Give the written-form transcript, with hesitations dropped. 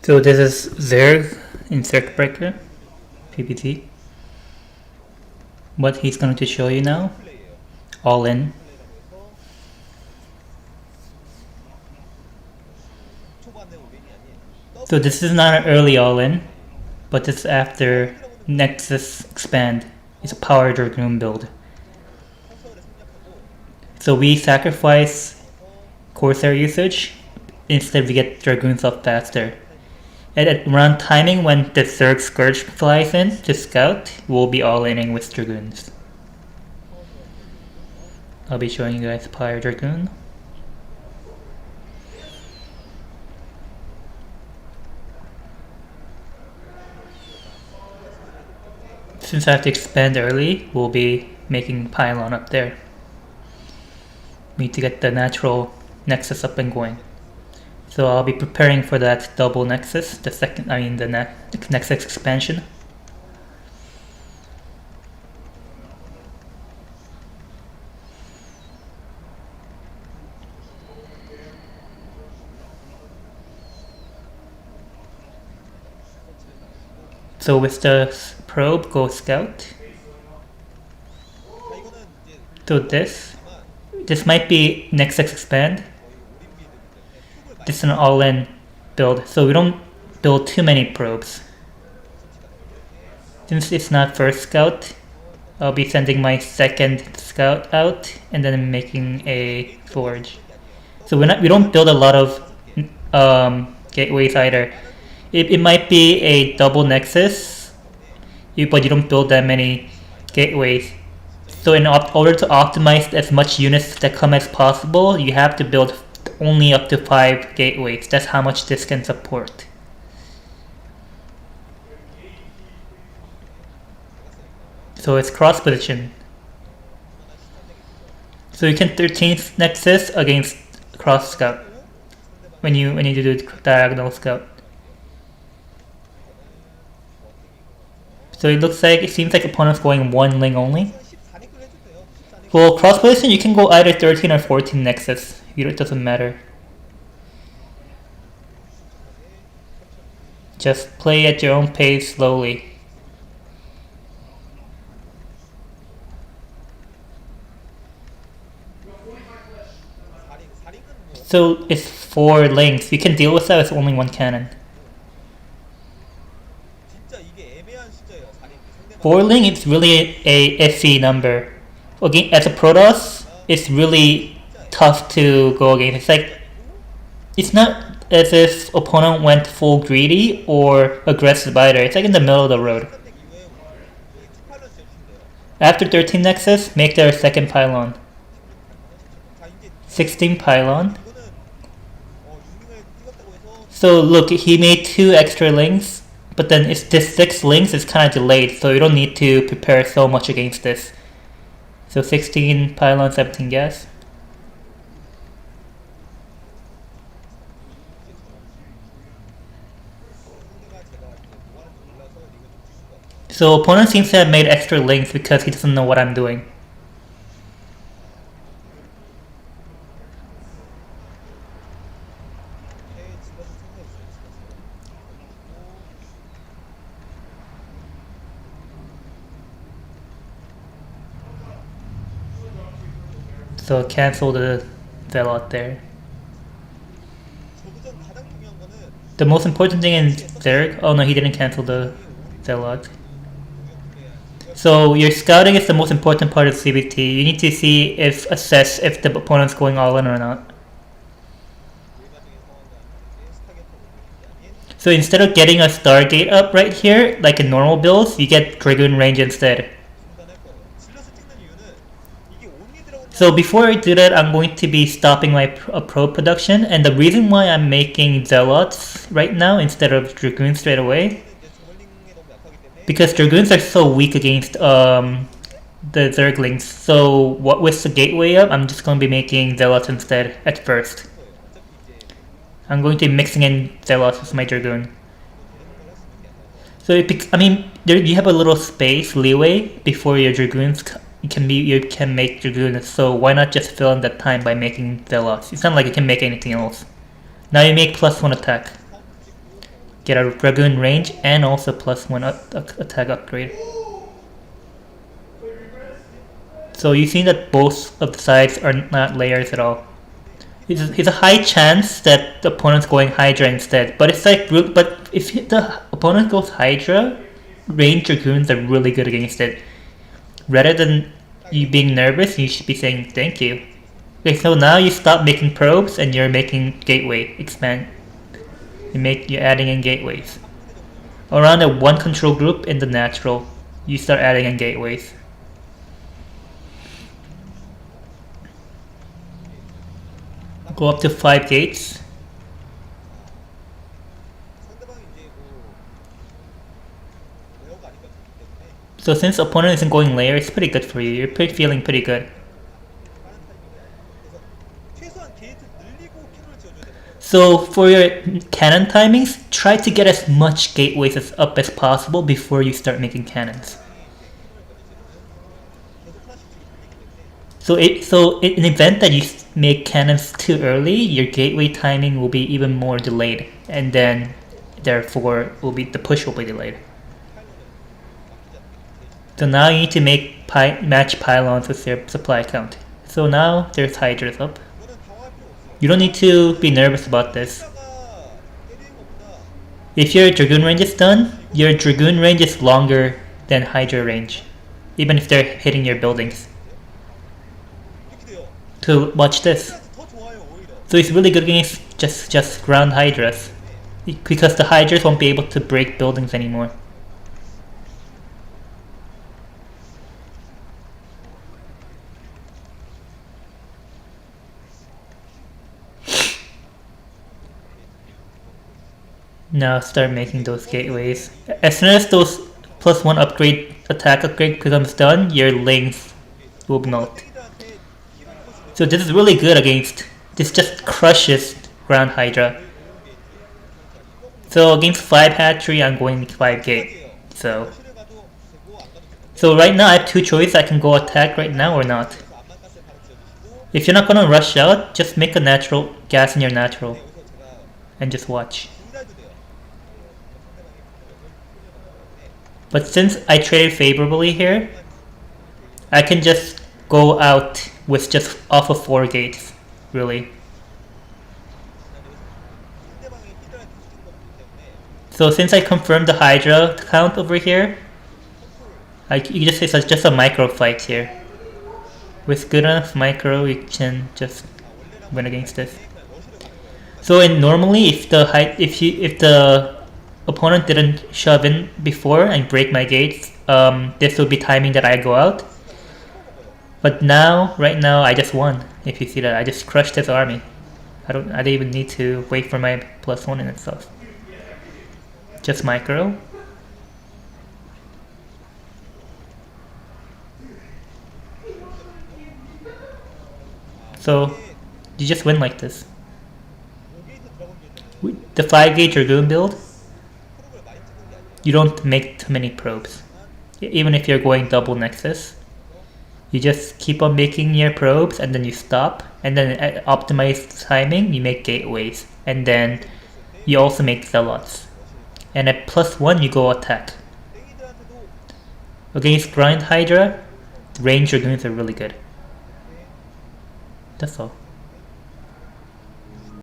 So this is Zerg in Circuit Breaker, PvZ. What he's going to show you now, all in. So this is not an early all in, but this is after Nexus Expand. It's a power dragoon build. So we sacrifice Corsair usage, instead we get dragoons up faster. And at around timing when the Zerg Scourge flies in to scout, we'll be all-inning with dragoons. I'll be showing you guys Power Dragoon. Since I have to expand early, we'll be making pylon up there. We need to get the natural nexus up and going. So I'll be preparing for that double nexus, the nexus expansion. So with the probe, go scout. So this might be nexus expand. This is an all-in build, so we don't build too many probes. Since it's not first scout, I'll be sending my second scout out and then making a forge. So we don't build a lot of gateways either. It might be a double nexus, but you don't build that many gateways. So in order to optimize as much units that come as possible, you have to build only up to 5 gateways. That's how much this can support. So it's cross position. So you can 13th nexus against cross scout when you do diagonal scout. So it seems like opponent's going 1 ling only. Well, cross position you can go either 13 or 14 nexus. It doesn't matter. Just play at your own pace slowly. So it's 4 lings. You can deal with that with only 1 cannon. 4 ling is really a iffy number. Again, as a Protoss, it's really tough to go against. It's not as if opponent went full greedy or aggressive either. It's like in the middle of the road. After 13 nexus, make their second pylon. 16 pylon. So look, he made 2 extra links, but then this 6 links is kind of delayed, so you don't need to prepare so much against this. So 16 pylon, 17 gas. So opponent seems to have made extra links because he doesn't know what I'm doing. So cancel the Zealot there. The most important thing in Zerg, oh no, he didn't cancel the Zealot. So your scouting is the most important part of CBT. You need to assess if the opponent's going all in or not. So instead of getting a Stargate up right here, like in normal builds, you get Dragoon range instead. So before I do that, I'm going to be stopping my probe production, and the reason why I'm making Zealots right now instead of Dragoons straight away, because Dragoons are so weak against the Zerglings. So with the gateway up, I'm just going to be making Zealots instead at first. I'm going to be mixing in Zealots with my Dragoon. So you have a little space leeway before your Dragoons. You can make Dragoons. So why not just fill in that time by making Zealots? It's not like you can make anything else. Now you make +1 attack. Get a dragoon range and also +1 attack upgrade. So you see that both of the sides are not layers at all. It's a high chance that the opponent's going Hydra instead, but it's like, but if the opponent goes Hydra, ranged dragoons are really good against it. Rather than you being nervous, you should be saying thank you. Okay, so now you stop making probes and you're making gateway expand. You're adding in gateways. Around the one control group in the natural, you start adding in gateways. Go up to 5 gates. So since opponent isn't going layer, it's pretty good for you. You're feeling pretty good. So for your cannon timings, try to get as much gateways up as possible before you start making cannons. So in an event that you make cannons too early, your gateway timing will be even more delayed, and then therefore the push will be delayed. So now you need to match pylons with their supply count. So now there's Hydras up. You don't need to be nervous about this. If your dragoon range is done, your dragoon range is longer than Hydra range, even if they're hitting your buildings. So watch this. So it's really good against just ground Hydras, because the Hydras won't be able to break buildings anymore. Now start making those gateways. As soon as those +1 attack upgrade becomes done, your length will melt. So this is really good against, this just crushes ground Hydra. So against 5 hatchery, I'm going 5 gate. So right now I have 2 choices. I can go attack right now or not. If you're not gonna rush out, just make a natural gas in your natural and just watch. But since I traded favorably here, I can just go out with just off of 4 gates, really. So since I confirmed the Hydra count over here, it's just a micro fight here. With good enough micro, you can just win against this. So normally, if the opponent didn't shove in before and break my gates, this would be timing that I go out. But now, right now, I just won. If you see that, I just crushed his army. I didn't even need to wait for my +1 in itself. Just micro. So you just win like this. The 5 gate dragoon build, you don't make too many probes. Even if you're going double nexus, you just keep on making your probes and then you stop, and then at optimized timing you make gateways, and then you also make zealots, and at +1 you go attack. Against grind Hydra, the range dragoons are really good. That's all.